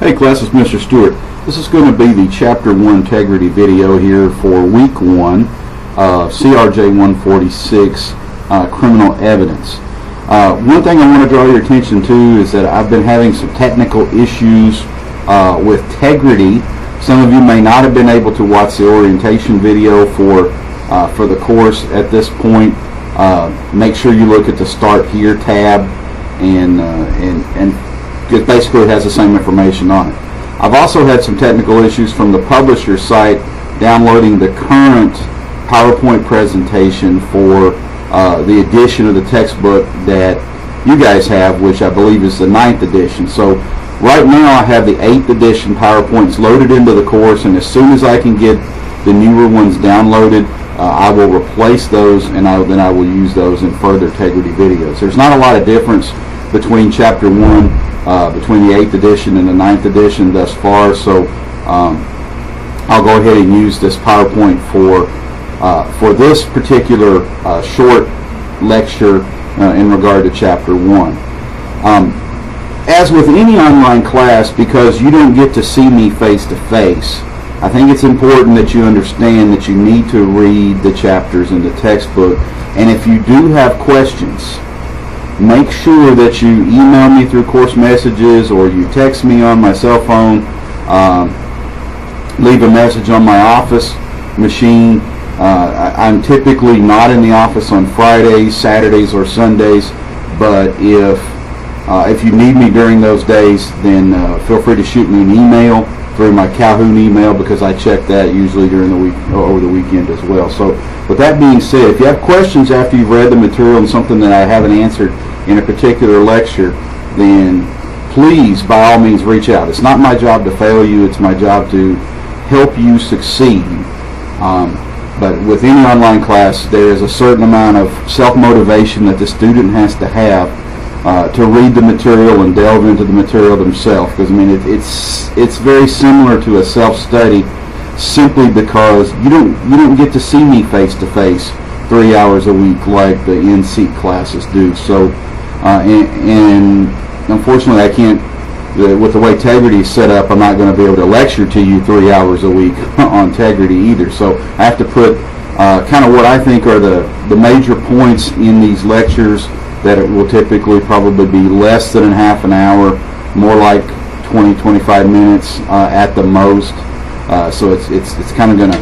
Hey class, it's Mr. Stewart. This is going to be the Chapter 1 Integrity video here for Week 1 of CRJ 146 Criminal Evidence. One thing I want to draw your attention to is that I've been having some technical issues with integrity. Some of you may not have been able to watch the orientation video for the course at this point. Make sure you look at the Start Here tab and it basically has the same information on it. I've also had some technical issues from the publisher site downloading the current PowerPoint presentation for the edition of the textbook that you guys have, which I believe is the 9th edition. So right now I have the 8th edition PowerPoints loaded into the course, and as soon as I can get the newer ones downloaded, I will replace those, and then I will use those in further integrity videos. There's not a lot of difference between Chapter 1, between the 8th edition and the 9th edition thus far, so I'll go ahead and use this PowerPoint for this particular short lecture in regard to Chapter 1. As with any online class, because you don't get to see me face to face, I think it's important that you understand that you need to read the chapters in the textbook, and if you do have questions, make sure that you email me through course messages or you text me on my cell phone. Leave a message on my office machine. I'm typically not in the office on Fridays, Saturdays, or Sundays, but if you need me during those days, then feel free to shoot me an email through my Calhoun email, because I check that usually during the week or over the weekend as well. So with that being said, if you have questions after you've read the material and something that I haven't answered in a particular lecture, then please by all means reach out. It's not my job to fail you, it's my job to help you succeed. But with any online class, there is a certain amount of self-motivation that the student has to have to read the material and delve into the material themselves, because I mean it's very similar to a self-study, simply because you don't get to see me face to face 3 hours a week like the in-seat classes do. So and unfortunately I can't, with the way integrity is set up, I'm not going to be able to lecture to you 3 hours a week on integrity either. So I have to put kind of what I think are the major points in these lectures, that it will typically probably be less than a half an hour, more like 20-25 minutes at the most. So it's kind of going to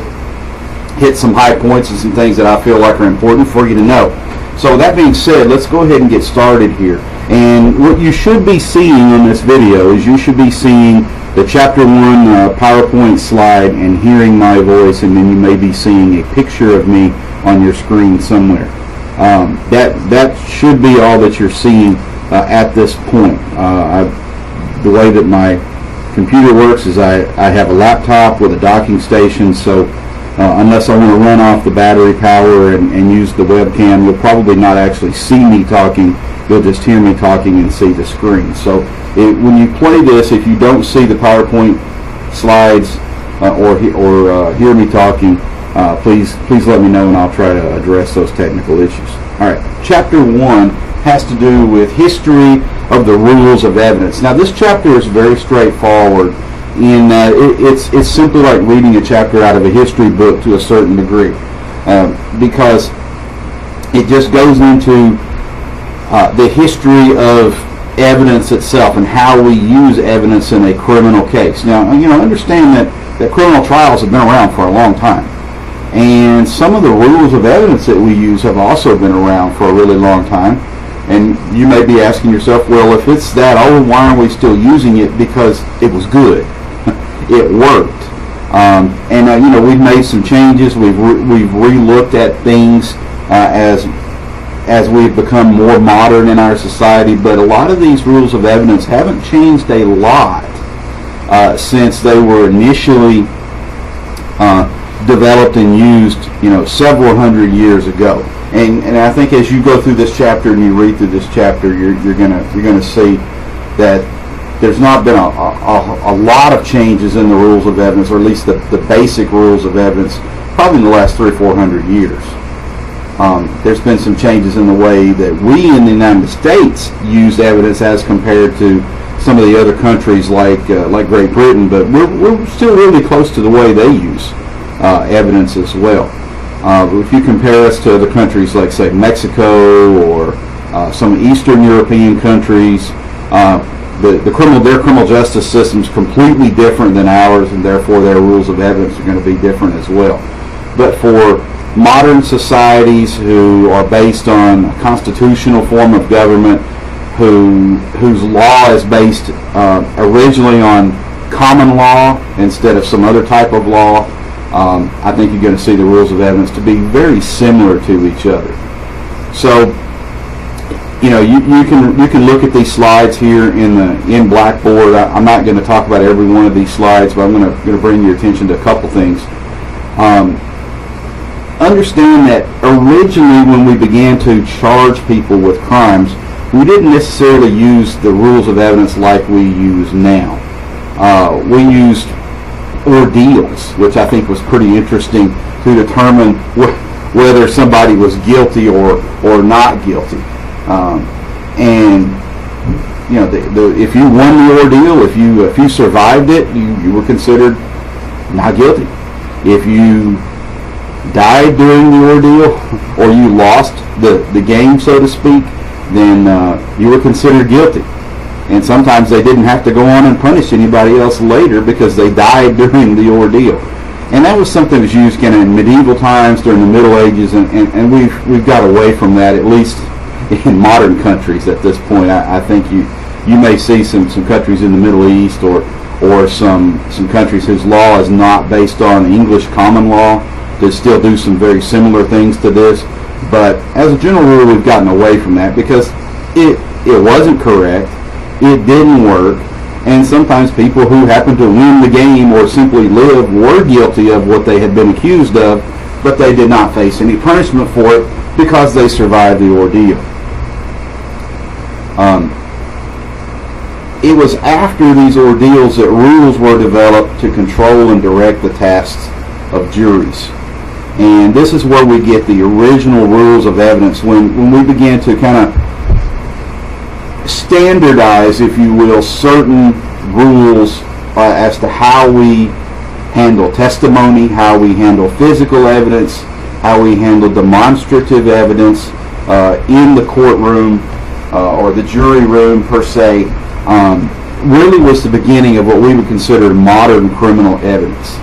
hit some high points and some things that I feel like are important for you to know. So that being said, let's go ahead and get started here. And what you should be seeing on this video is you should be seeing the Chapter 1 PowerPoint slide and hearing my voice, and then you may be seeing a picture of me on your screen somewhere. That should be all that you're seeing at this point. The way that my computer works is I have a laptop with a docking station, so unless I want to run off the battery power and use the webcam, you'll probably not actually see me talking. You'll just hear me talking and see the screen. So when you play this, if you don't see the PowerPoint slides or hear me talking, please let me know, and I'll try to address those technical issues. All right, Chapter 1 has to do with history of the rules of evidence. Now, this chapter is very straightforward in that it's simply like reading a chapter out of a history book to a certain degree, because it just goes into the history of evidence itself and how we use evidence in a criminal case. Now, understand that criminal trials have been around for a long time. And some of the rules of evidence that we use have also been around for a really long time. And you may be asking yourself, well, if it's that old, why aren't we still using it? Because it was good. It worked. We've made some changes. We've re-looked at things as we've become more modern in our society. But a lot of these rules of evidence haven't changed a lot since they were initially developed and used, several hundred years ago. And I think as you go through this chapter and you read through this chapter, you're gonna see that there's not been a lot of changes in the rules of evidence, or at least the basic rules of evidence, probably in the last 300 or 400 years. There's been some changes in the way that we in the United States use evidence as compared to some of the other countries like Great Britain, but we're still really close to the way they use evidence as well. If you compare us to other countries like, say, Mexico or some Eastern European countries, their criminal justice system is completely different than ours, and therefore their rules of evidence are going to be different as well. But for modern societies who are based on a constitutional form of government, whose law is based originally on common law instead of some other type of law, I think you're going to see the rules of evidence to be very similar to each other. So, you can look at these slides here in Blackboard. I'm not going to talk about every one of these slides, but I'm going to bring your attention to a couple things. Understand that originally when we began to charge people with crimes, we didn't necessarily use the rules of evidence like we use now. We used ordeals, which I think was pretty interesting to determine whether somebody was guilty or not guilty. And if you won the ordeal, if you survived it, you were considered not guilty. If you died during the ordeal, or you lost the game, so to speak, then you were considered guilty. And sometimes they didn't have to go on and punish anybody else later because they died during the ordeal. And that was something that was used kind of in medieval times, during the Middle Ages, and we've got away from that, at least in modern countries at this point. I think you may see some countries in the Middle East or some countries whose law is not based on English common law that still do some very similar things to this. But as a general rule, we've gotten away from that because it wasn't correct, it didn't work, and sometimes people who happened to win the game or simply live were guilty of what they had been accused of, but they did not face any punishment for it because they survived the ordeal. It was after these ordeals that rules were developed to control and direct the tasks of juries. And this is where we get the original rules of evidence, when we began to kind of standardize, if you will, certain rules as to how we handle testimony, how we handle physical evidence, how we handle demonstrative evidence in the courtroom or the jury room per se, really was the beginning of what we would consider modern criminal evidence.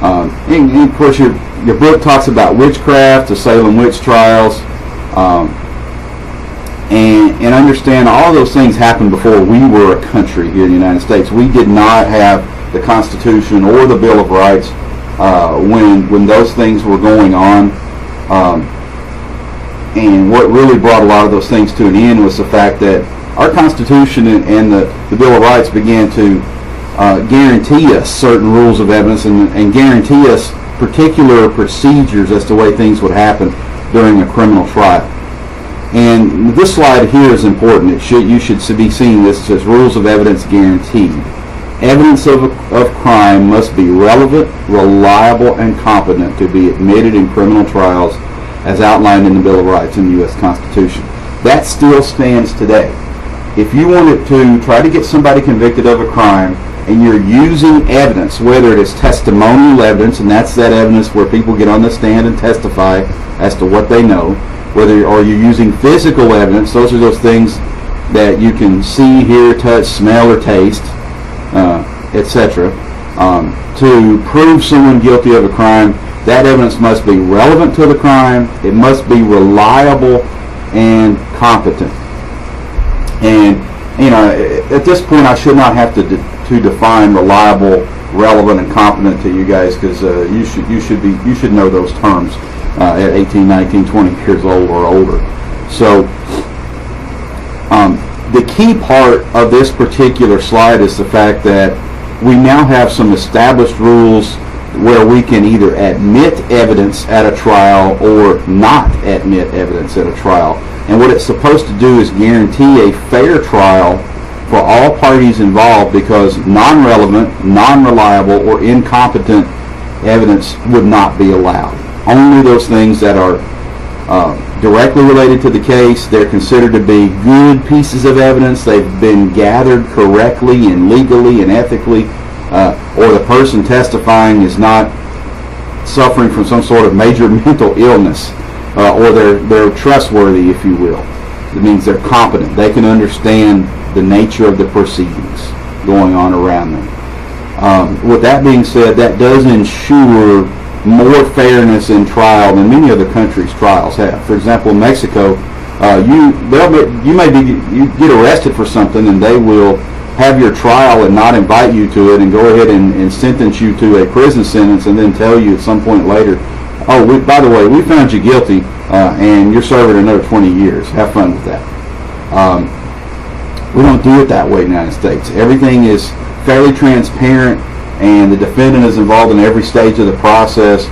And of course, your book talks about witchcraft, the Salem witch trials, and understand all of those things happened before we were a country here in the United States. We did not have the Constitution or the Bill of Rights when those things were going on. And what really brought a lot of those things to an end was the fact that our Constitution and the Bill of Rights began to guarantee us certain rules of evidence and guarantee us particular procedures as to the way things would happen during a criminal trial. And this slide here is important. You should be seeing this. It says rules of evidence guaranteed. Evidence of crime must be relevant, reliable, and competent to be admitted in criminal trials as outlined in the Bill of Rights in the U.S. Constitution. That still stands today. If you wanted to try to get somebody convicted of a crime and you're using evidence, whether it is testimonial evidence, and that's that evidence where people get on the stand and testify as to what they know, or you're using physical evidence, those are those things that you can see, hear, touch, smell, or taste, etc. To prove someone guilty of a crime, that evidence must be relevant to the crime, it must be reliable and competent. And at this point, I should not have to define reliable, relevant, and competent to you guys, because you should know those terms at 18, 19, 20 years old or older. So the key part of this particular slide is the fact that we now have some established rules where we can either admit evidence at a trial or not admit evidence at a trial. And what it's supposed to do is guarantee a fair trial for all parties involved, because non-relevant, non-reliable, or incompetent evidence would not be allowed. Only those things that are directly related to the case. They're considered to be good pieces of evidence. They've been gathered correctly and legally and ethically, or the person testifying is not suffering from some sort of major mental illness, or they're trustworthy, if you will. It means they're competent. They can understand the nature of the proceedings going on around them. With that being said, that does ensure more fairness in trial than many other countries' trials have. For example, in Mexico, you get arrested for something, and they will have your trial and not invite you to it, and go ahead and sentence you to a prison sentence, and then tell you at some point later, oh, by the way, we found you guilty, and you're serving another 20 years. Have fun with that. We don't do it that way in the United States. Everything is fairly transparent, and the defendant is involved in every stage of the process,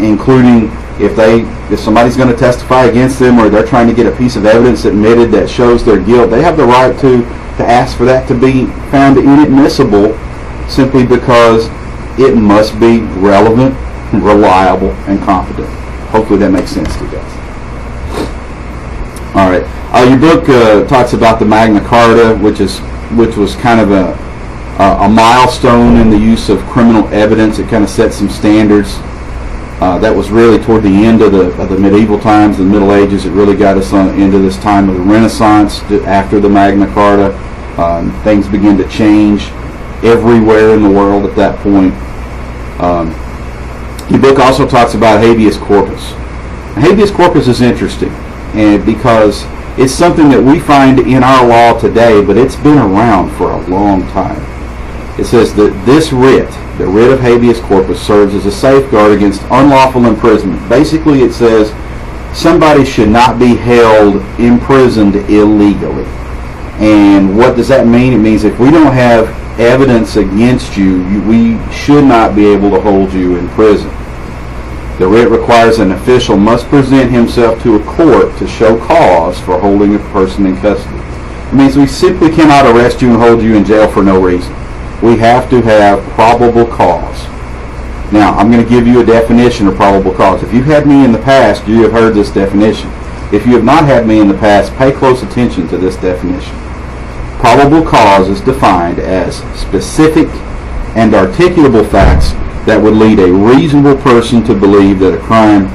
including if somebody's going to testify against them, or they're trying to get a piece of evidence admitted that shows their guilt, they have the right to ask for that to be found inadmissible, simply because it must be relevant, reliable, and competent. Hopefully that makes sense to you guys. All right. Your book talks about the Magna Carta, which was kind of a milestone in the use of criminal evidence. It kind of set some standards. That was really toward the end of the medieval times, the Middle Ages. It really got us into this time of the Renaissance after the Magna Carta. Things began to change everywhere in the world at that point. Your book also talks about habeas corpus. Now, habeas corpus is interesting, and because it's something that we find in our law today, but it's been around for a long time. It says that this writ, the writ of habeas corpus, serves as a safeguard against unlawful imprisonment. Basically, it says somebody should not be held imprisoned illegally. And what does that mean? It means if we don't have evidence against you, we should not be able to hold you in prison. The writ requires an official must present himself to a court to show cause for holding a person in custody. It means we simply cannot arrest you and hold you in jail for no reason. We have to have probable cause. Now, I'm going to give you a definition of probable cause. If you've had me in the past, you have heard this definition. If you have not had me in the past, pay close attention to this definition. Probable cause is defined as specific and articulable facts that would lead a reasonable person to believe that a crime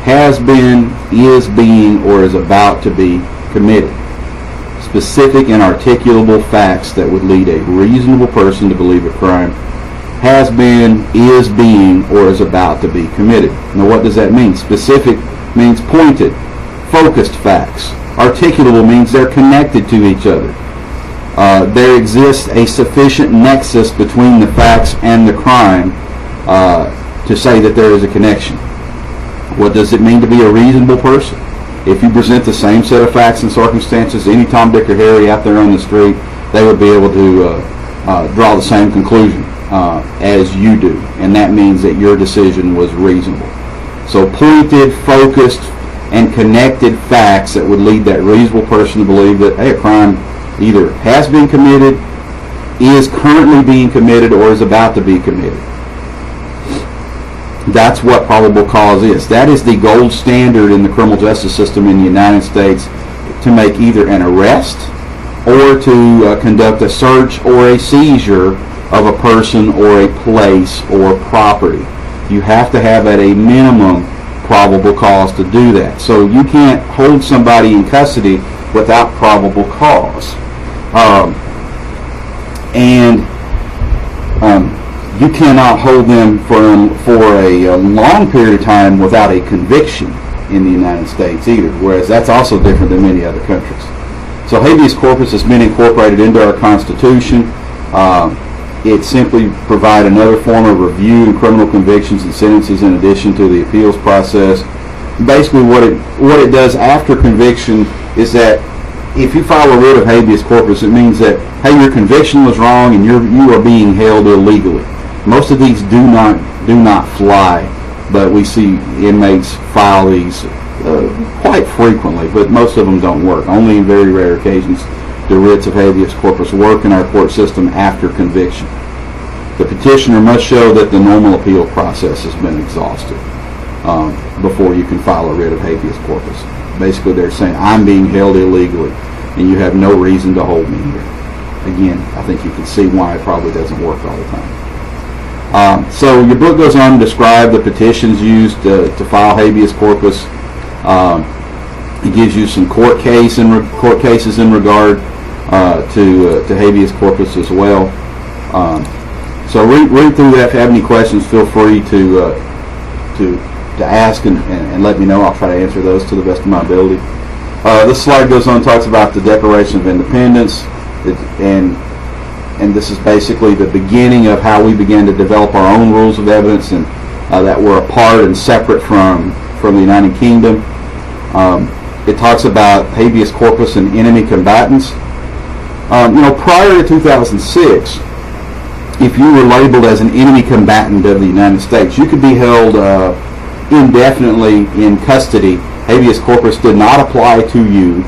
has been, is being, or is about to be committed. Specific and articulable facts that would lead a reasonable person to believe a crime has been, is being, or is about to be committed. Now, what does that mean? Specific means pointed, focused facts. Articulable means they're connected to each other. There exists a sufficient nexus between the facts and the crime to say that there is a connection. What does it mean to be a reasonable person? If you present the same set of facts and circumstances, any Tom, Dick, or Harry out there on the street, they would be able to draw the same conclusion as you do, and that means that your decision was reasonable. So pointed, focused, and connected facts that would lead that reasonable person to believe that, hey, a crime either has been committed, is currently being committed, or is about to be committed. That's what probable cause is. That is the gold standard in the criminal justice system in the United States to make either an arrest or to conduct a search or a seizure of a person or a place or property. You have to have at a minimum probable cause to do that. So you can't hold somebody in custody without probable cause. You cannot hold them for a long period of time without a conviction in the United States either, whereas that's also different than many other countries. So habeas corpus has been incorporated into our Constitution. It simply provides another form of review in criminal convictions and sentences in addition to the appeals process. Basically what it does after conviction is that if you file a writ of habeas corpus, it means that, hey, your conviction was wrong and you are being held illegally. Most of these do not fly, but we see inmates file these quite frequently, but most of them don't work. Only in very rare occasions do writs of habeas corpus work in our court system after conviction. The petitioner must show that the normal appeal process has been exhausted. before you can file a writ of habeas corpus. Basically, they're saying, I'm being held illegally, and you have no reason to hold me here. Again, I think you can see why it probably doesn't work all the time. So your book goes on to describe the petitions used to file habeas corpus. It gives you some court cases in regard to habeas corpus as well. So read through that. If you have any questions, feel free to ask and let me know. I'll try to answer those to the best of my ability. This slide goes on and talks about the Declaration of Independence, and this is basically the beginning of how we began to develop our own rules of evidence, and that were apart and separate from the United Kingdom. It talks about habeas corpus and enemy combatants. Prior to 2006, if you were labeled as an enemy combatant of the United States, you could be held indefinitely in custody. Habeas corpus did not apply to you,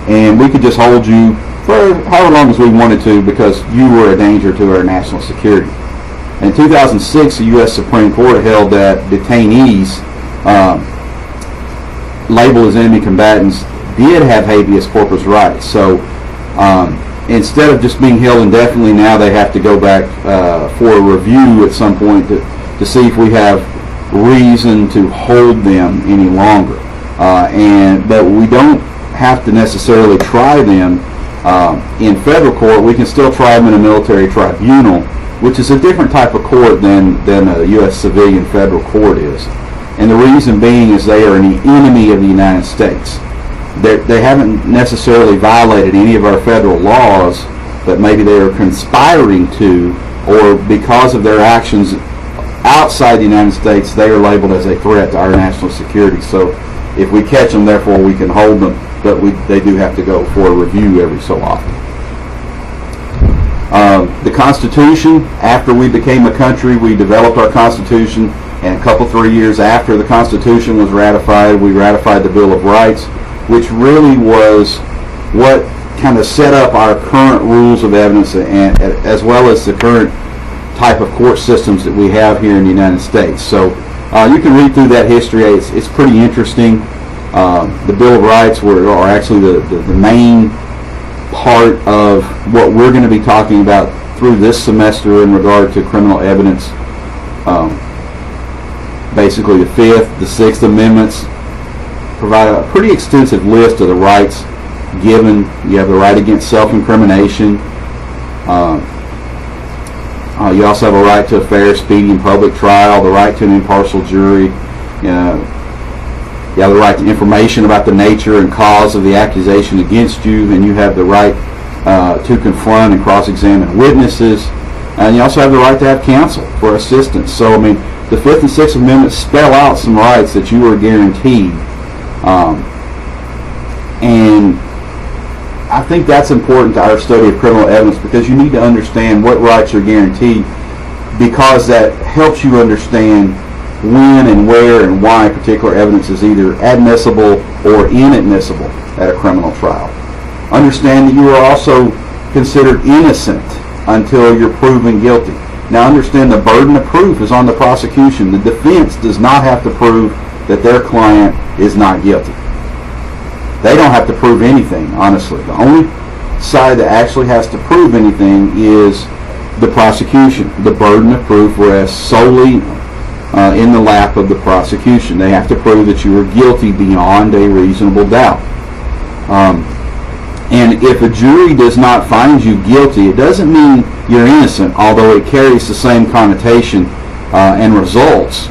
and we could just hold you for however long as we wanted to because you were a danger to our national security. In 2006, the U.S. Supreme Court held that detainees labeled as enemy combatants did have habeas corpus rights. So instead of just being held indefinitely, now they have to go back for a review at some point to see if we have reason to hold them any longer. But we don't have to necessarily try them in federal court. We can still try them in a military tribunal, which is a different type of court than a U.S. civilian federal court is. And the reason being is they are an enemy of the United States. They haven't necessarily violated any of our federal laws, but maybe they are conspiring to, or because of their actions outside the United States, they are labeled as a threat to our national security. So if we catch them, therefore we can hold them, but they do have to go for a review every so often. The Constitution, after we became a country, we developed our Constitution, and 3 years after the Constitution was ratified, we ratified the Bill of Rights, which really was what kind of set up our current rules of evidence, and as well as the current type of court systems that we have here in the United States. So you can read through that history. It's pretty interesting. The Bill of Rights are actually the main part of what we're going to be talking about through this semester in regard to criminal evidence. Basically, the Fifth, the Sixth Amendments provide a pretty extensive list of the rights given. You have the right against self-incrimination. You also have a right to a fair, speedy, and public trial, the right to an impartial jury. You have the right to information about the nature and cause of the accusation against you, and you have the right to confront and cross-examine witnesses. And you also have the right to have counsel for assistance. So, I mean, the Fifth and Sixth Amendments spell out some rights that you are guaranteed. And I think that's important to our study of criminal evidence, because you need to understand what rights are guaranteed, because that helps you understand when and where and why particular evidence is either admissible or inadmissible at a criminal trial. Understand that you are also considered innocent until you're proven guilty. Now understand the burden of proof is on the prosecution. The defense does not have to prove that their client is not guilty. They don't have to prove anything, honestly. The only side that actually has to prove anything is the prosecution. The burden of proof rests solely in the lap of the prosecution. They have to prove that you are guilty beyond a reasonable doubt. And if a jury does not find you guilty, it doesn't mean you're innocent, although it carries the same connotation and results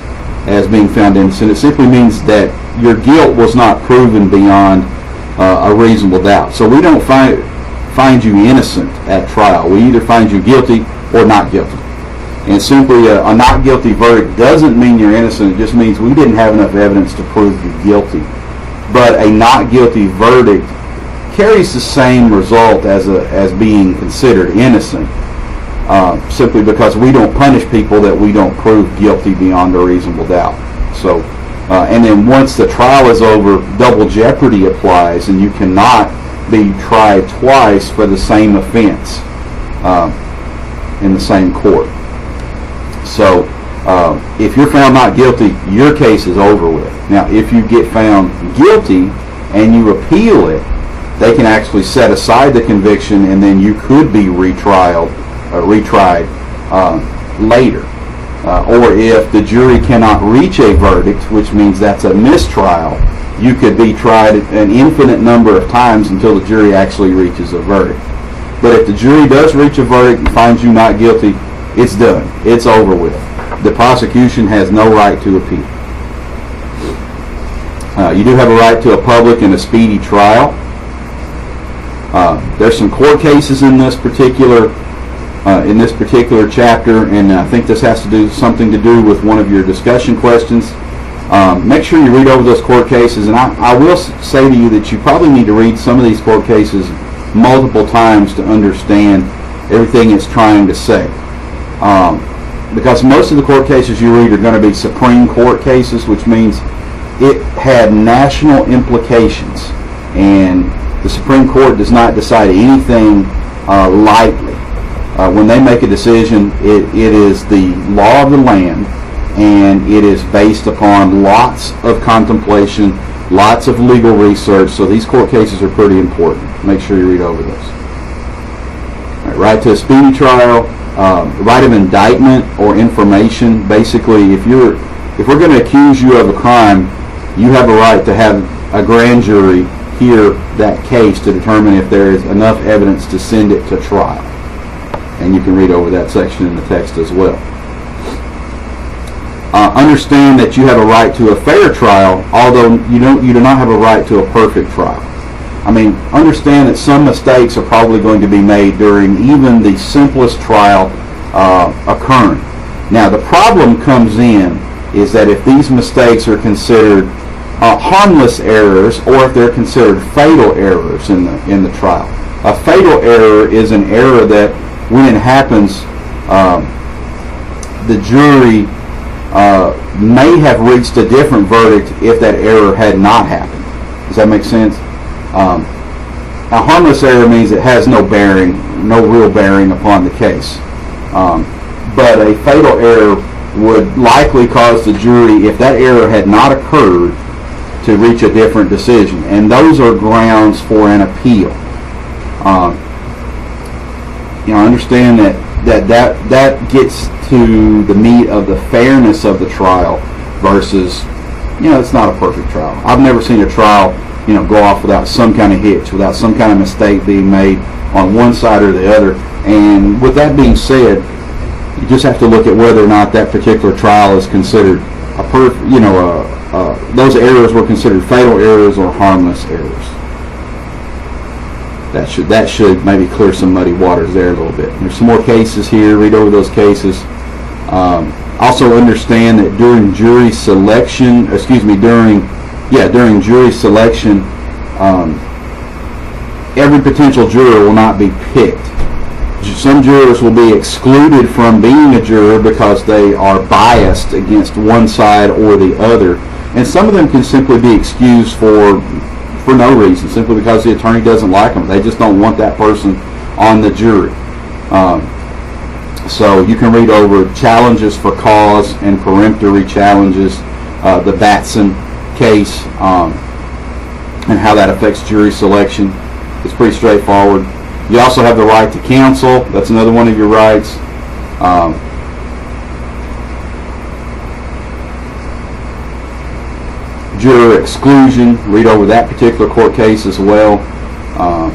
as being found innocent. It simply means that your guilt was not proven beyond a reasonable doubt. So we don't find you innocent at trial. We either find you guilty or not guilty. And simply a not guilty verdict doesn't mean you're innocent. It just means we didn't have enough evidence to prove you guilty. But a not guilty verdict carries the same result as being considered innocent, simply because we don't punish people that we don't prove guilty beyond a reasonable doubt. So, and then once the trial is over, double jeopardy applies, and you cannot be tried twice for the same offense in the same court. So If you're found not guilty, your case is over with. Now, if you get found guilty and you appeal it, they can actually set aside the conviction, and then you could be retried later. Or if the jury cannot reach a verdict, which means that's a mistrial, you could be tried an infinite number of times until the jury actually reaches a verdict. But if the jury does reach a verdict and finds you not guilty, it's done. It's over with. The prosecution has no right to appeal. You do have a right to a public and a speedy trial. There's some court cases in this particular chapter, and I think this has to do something to do with one of your discussion questions. Make sure you read over those court cases, and I will say to you that you probably need to read some of these court cases multiple times to understand everything it's trying to say. Because most of the court cases you read are going to be Supreme Court cases, which means it had national implications, and the Supreme Court does not decide anything lightly. When they make a decision, it is the law of the land, and it is based upon lots of contemplation, lots of legal research, so these court cases are pretty important. Make sure you read over those. All right, right to a speedy trial, right of indictment or information. Basically, if we're going to accuse you of a crime, you have a right to have a grand jury hear that case to determine if there is enough evidence to send it to trial. And you can read over that section in the text as well. Understand that you have a right to a fair trial, although you do not have a right to a perfect trial. I mean, understand that some mistakes are probably going to be made during even the simplest trial occurring. Now, the problem comes in is that if these mistakes are considered harmless errors, or if they're considered fatal errors in the trial. A fatal error is an error that, when it happens, the jury may have reached a different verdict if that error had not happened. Does that make sense? A harmless error means it has no real bearing upon the case. But a fatal error would likely cause the jury, if that error had not occurred, to reach a different decision. And those are grounds for an appeal. Understand that gets to the meat of the fairness of the trial versus, it's not a perfect trial. I've never seen a trial, go off without some kind of hitch, without some kind of mistake being made on one side or the other. And with that being said, you just have to look at whether or not that particular trial is considered those errors were considered fatal errors or harmless errors. That should maybe clear some muddy waters there a little bit. There's some more cases here. Read over those cases. Also understand that during jury selection, every potential juror will not be picked. Some jurors will be excluded from being a juror because they are biased against one side or the other. And some of them can simply be excused for no reason, simply because the attorney doesn't like them. They just don't want that person on the jury. So you can read over challenges for cause and peremptory challenges, the Batson case, and how that affects jury selection. It's pretty straightforward. You also have the right to counsel. That's another one of your rights. Juror exclusion. Read over that particular court case as well.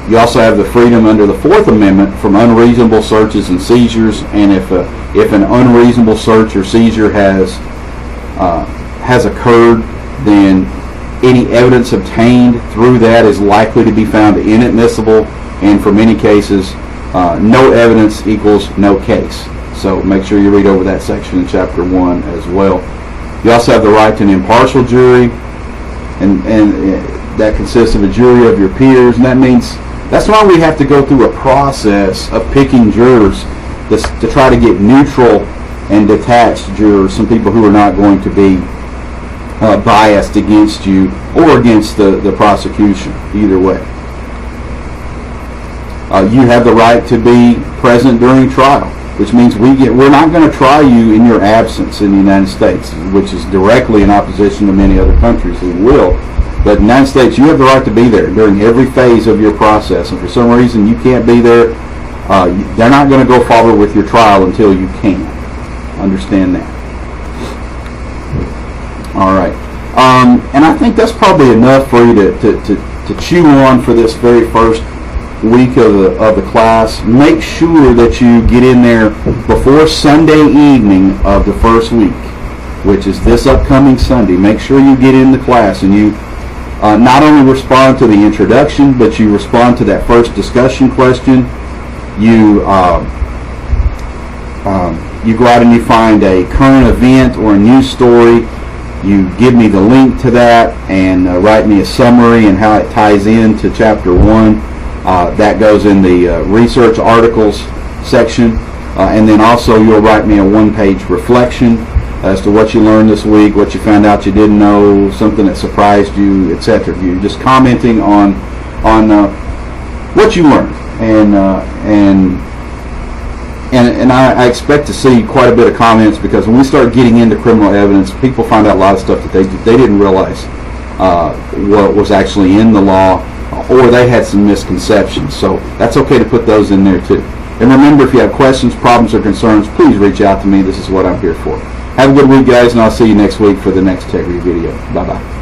You also have the freedom under the Fourth Amendment from unreasonable searches and seizures. And if an unreasonable search or seizure has occurred, then any evidence obtained through that is likely to be found inadmissible. And for many cases, no evidence equals no case. So make sure you read over that section in Chapter 1 as well. You also have the right to an impartial jury, and that consists of a jury of your peers. And that means that's why we have to go through a process of picking jurors to try to get neutral and detached jurors, some people who are not going to be biased against you or against the prosecution, either way. You have the right to be present during trial. which means we're not going to try you in your absence in the United States, which is directly in opposition to many other countries who will. But in the United States, you have the right to be there during every phase of your process, and for some reason you can't be there, they're not going to go forward with your trial until you can. Understand that. All right. And I think that's probably enough for you to chew on for this very first week of the class. Make sure that you get in there before Sunday evening of the first week, which is this upcoming Sunday. Make sure you get in the class and you not only respond to the introduction, but you respond to that first discussion question. You you go out and you find a current event or a news story. You give me the link to that and write me a summary and how it ties into Chapter 1. That goes in the research articles section. And then also you'll write me a one-page reflection as to what you learned this week, what you found out you didn't know, something that surprised you, etc. You're just commenting on what you learned. And I expect to see quite a bit of comments, because when we start getting into criminal evidence, people find out a lot of stuff that they didn't realize what was actually in the law, or they had some misconceptions. So that's okay to put those in there too. And remember, if you have questions, problems, or concerns, please reach out to me. This is what I'm here for. Have a good week, guys, and I'll see you next week for the next Integrity video. Bye-bye.